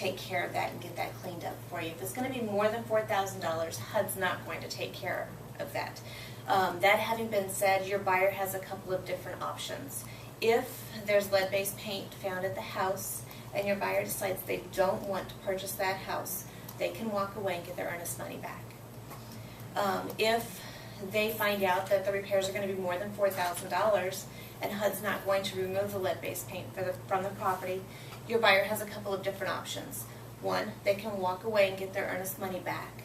take care of that and get that cleaned up for you. If it's going to be more than $4,000, HUD's not going to take care of that. That having been said, your buyer has a couple of different options. If there's lead-based paint found at the house and your buyer decides they don't want to purchase that house, they can walk away and get their earnest money back. If they find out that the repairs are going to be more than $4,000 and HUD's not going to remove the lead-based paint from the property, your buyer has a couple of different options. One, they can walk away and get their earnest money back.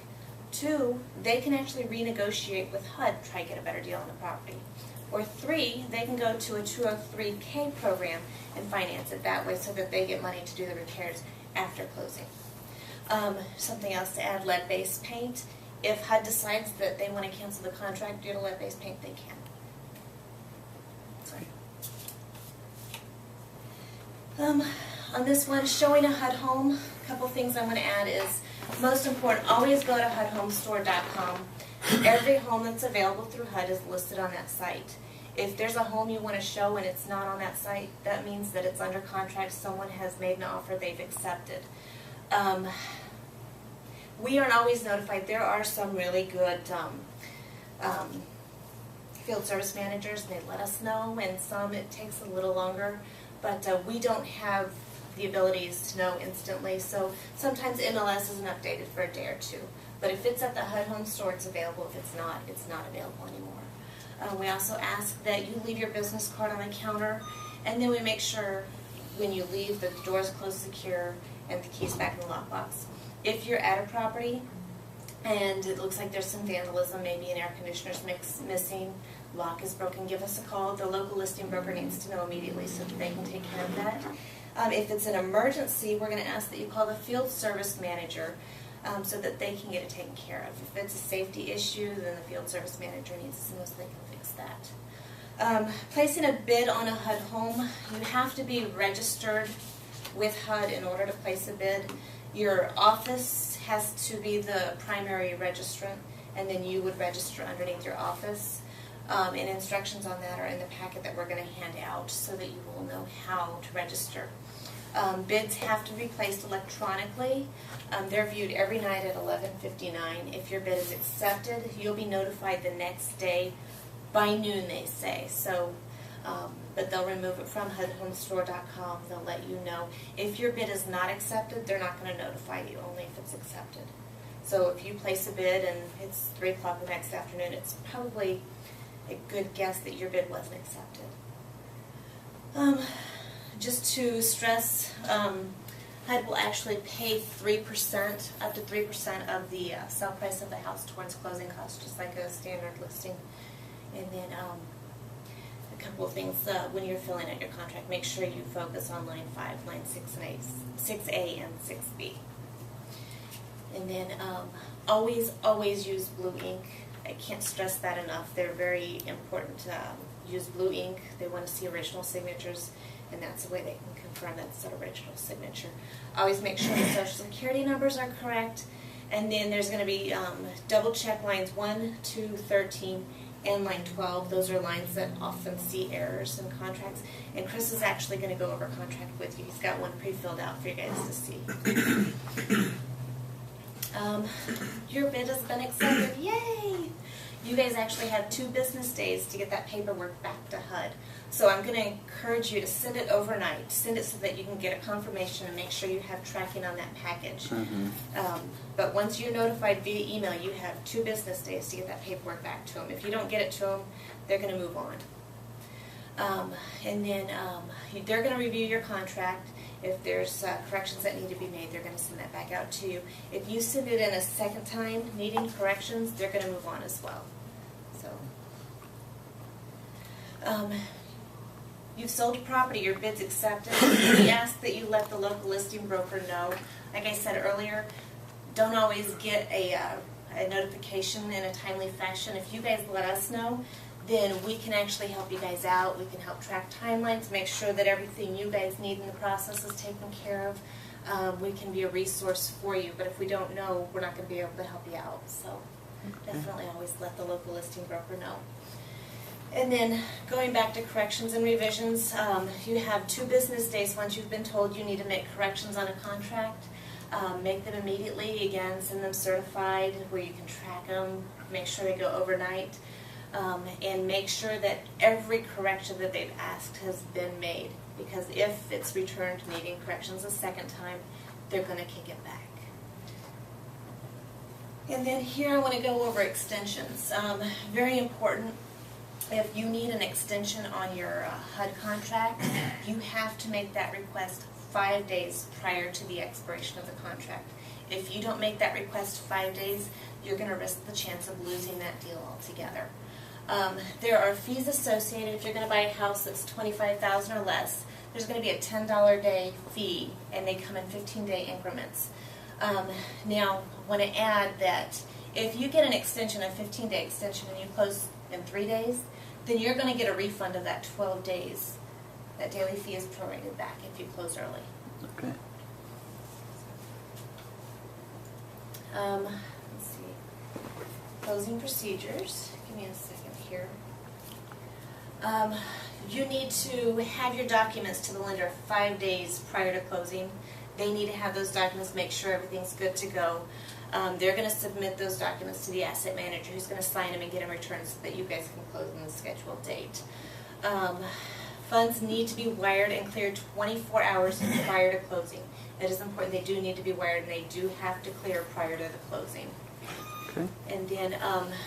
Two, they can actually renegotiate with HUD, try to get a better deal on the property. Or three, they can go to a 203K program and finance it that way so that they get money to do the repairs after closing. Something else to add, lead-based paint. If HUD decides that they want to cancel the contract due to lead-based paint, they can. Sorry. On this one, showing a HUD home, a couple things I want to add is, most important, always go to HUDhomestore.com. Every home that's available through HUD is listed on that site. If there's a home you want to show and it's not on that site, that means that it's under contract, someone has made an offer they've accepted. We aren't always notified. There are some really good field service managers, and they let us know, and some it takes a little longer, but we don't have the abilities to know instantly, so sometimes MLS isn't updated for a day or two. But if it's at the HUD home store, it's available. If it's not available anymore. We also ask that you leave your business card on the counter, and then we make sure when you leave that the door is closed secure and the key's back in the lockbox. If you're at a property and it looks like there's some vandalism, maybe an air conditioner's missing, lock is broken, give us a call. The local listing broker needs to know immediately so that they can take care of that. If it's an emergency, we're going to ask that you call the field service manager so that they can get it taken care of. If it's a safety issue, then the field service manager needs to know so they can fix that. Placing a bid on a HUD home, you have to be registered with HUD in order to place a bid. Your office has to be the primary registrant, and then you would register underneath your office. And instructions on that are in the packet that we're going to hand out so that you will know how to register. Bids have to be placed electronically. They're viewed every night at 11:59. If your bid is accepted, you'll be notified the next day by noon, they say. So, but they'll remove it from HUDhomestore.com. They'll let you know. If your bid is not accepted, they're not going to notify you, only if it's accepted. So if you place a bid and it's 3 o'clock the next afternoon, it's probably a good guess that your bid wasn't accepted. Just to stress, HUD will actually pay 3%, up to 3% of the sale price of the house towards closing costs, just like a standard listing. And then a couple of things when you're filling out your contract, make sure you focus on line 5, line 6A, and 6B. And then always use blue ink. I can't stress that enough. They're very important to use blue ink. They want to see original signatures, and that's the way they can confirm that's an original signature. Always make sure the social security numbers are correct, and then there's going to be double check lines 1, 2, 13, and line 12. Those are lines that often see errors in contracts, and Chris is actually going to go over contract with you. He's got one pre-filled out for you guys to see. Your bid has been accepted. Yay! You guys actually have 2 business days to get that paperwork back to HUD. So I'm going to encourage you to send it overnight. Send it so that you can get a confirmation and make sure you have tracking on that package. But once you're notified via email, you have 2 business days to get that paperwork back to them. If you don't get it to them, they're going to move on. And then they're going to review your contract. If there's corrections that need to be made, they're going to send that back out to you. If you send it in a second time needing corrections, they're going to move on as well. So, you've sold a property, your bid's accepted. We ask that you let the local listing broker know. Like I said earlier, don't always get a notification in a timely fashion. If you guys let us know, then we can actually help you guys out. We can help track timelines, make sure that everything you guys need in the process is taken care of. We can be a resource for you, but if we don't know, we're not going to be able to help you out. So definitely always let the local listing broker know. And then going back to corrections and revisions, you have 2 business days once you've been told you need to make corrections on a contract. Make them immediately. Again, send them certified where you can track them, make sure they go overnight, and make sure that every correction that they've asked has been made. Because if it's returned needing corrections a second time, they're going to kick it back. And then here I want to go over extensions. Very important. If you need an extension on your HUD contract, you have to make that request 5 days prior to the expiration of the contract. If you don't make that request 5 days, you're going to risk the chance of losing that deal altogether. There are fees associated. If you're going to buy a house that's $25,000 or less, there's going to be a $10 a day fee, and they come in 15-day increments. Now, I want to add that if you get an extension, a 15-day extension, and you close in 3 days, then you're going to get a refund of that 12 days. That daily fee is prorated back if you close early. Okay. Let's see. Closing procedures. Give me a second here. You need to have your documents to the lender 5 days prior to closing. They need to have those documents, make sure everything's good to go. They're going to submit those documents to the asset manager, who's going to sign them and get them returned so that you guys can close on the scheduled date. Funds need to be wired and cleared 24 hours prior to closing. It is important. They do need to be wired, and they do have to clear prior to the closing. Okay. And then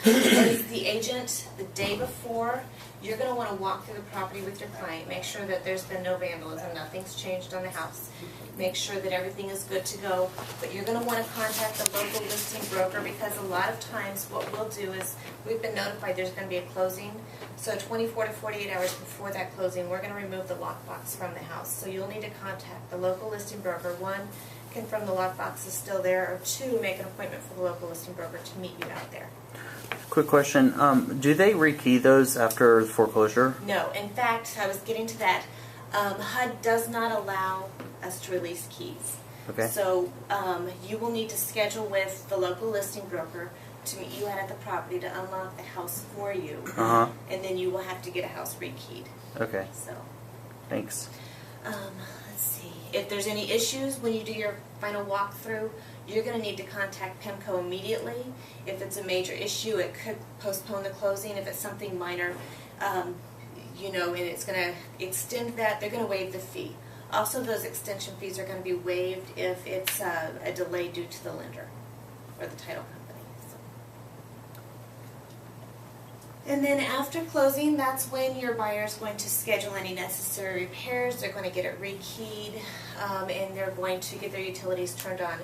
as the agent, the day before, you're going to want to walk through the property with your client. Make sure that there's been no vandalism, nothing's changed on the house. Make sure that everything is good to go. But you're going to want to contact the local listing broker, because a lot of times what we'll do is we've been notified there's going to be a closing. So 24 to 48 hours before that closing, we're going to remove the lockbox from the house. So you'll need to contact the local listing broker. 1, confirm the lockbox is still there, or 2, make an appointment for the local listing broker to meet you out there. Quick question. Do they rekey those after foreclosure? No. In fact, I was getting to that. HUD does not allow us to release keys. Okay. So you will need to schedule with the local listing broker to meet you out at the property to unlock the house for you. And then you will have to get a house rekeyed. Okay. So. Thanks. Let's see. If there's any issues when you do your final walkthrough, you're going to need to contact PIMCO immediately. If it's a major issue, it could postpone the closing. If it's something minor, you know, and it's going to extend that, they're going to waive the fee. Also, those extension fees are going to be waived if it's a delay due to the lender or the title company. So. And then after closing, that's when your buyer is going to schedule any necessary repairs. They're going to get it rekeyed, and they're going to get their utilities turned on.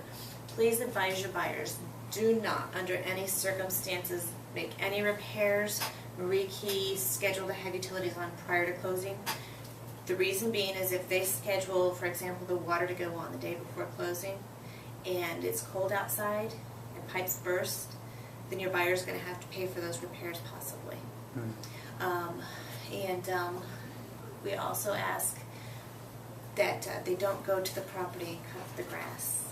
Please advise your buyers, do not, under any circumstances, make any repairs, rekey, schedule to have utilities on prior to closing. The reason being is if they schedule, for example, the water to go on the day before closing, and it's cold outside and pipes burst, then your buyer's going to have to pay for those repairs possibly. We also ask that they don't go to the property and cut off the grass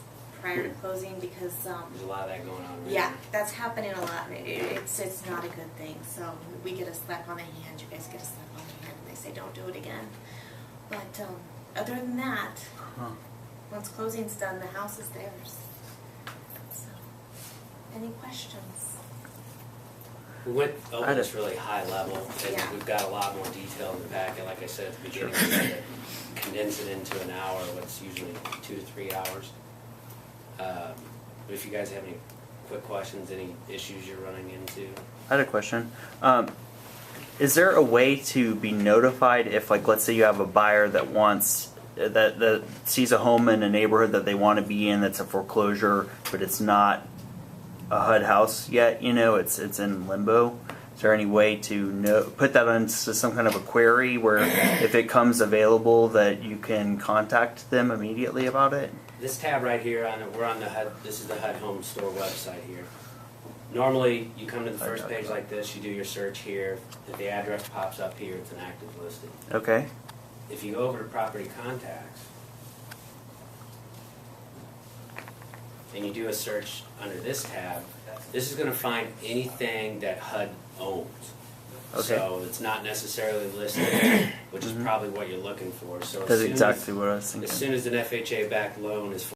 prior to closing, because there's a lot of that going on. Right? Yeah, that's happening a lot. It's not a good thing. So we get a slap on the hand. You guys get a slap on the hand, and they say don't do it again. But other than that, once closing's done, the house is theirs. So, any questions? We went over this really high level, and Yeah. we've got a lot more detail in the packet. Like I said at the beginning, we tried to condense it into an hour, what's usually 2 to 3 hours. But if you guys have any quick questions, any issues you're running into? I had a question. Is there a way to be notified if, like, let's say you have a buyer that wants that sees a home in a neighborhood that they want to be in that's a foreclosure, but it's not a HUD house yet? You know, it's in limbo. Is there any way to put that into some kind of a query where if it comes available that you can contact them immediately about it? This tab right here, we're on the HUD. This is the HUD Home Store website here. Normally, you come to the first page like this, you do your search here. If the address pops up here, it's an active listing. Okay. If you go over to Property Contacts, and you do a search under this tab, this is going to find anything that HUD owns. Okay. So it's not necessarily listed, which is probably what you're looking for. So That's exactly what I was thinking. As soon as an FHA-backed loan is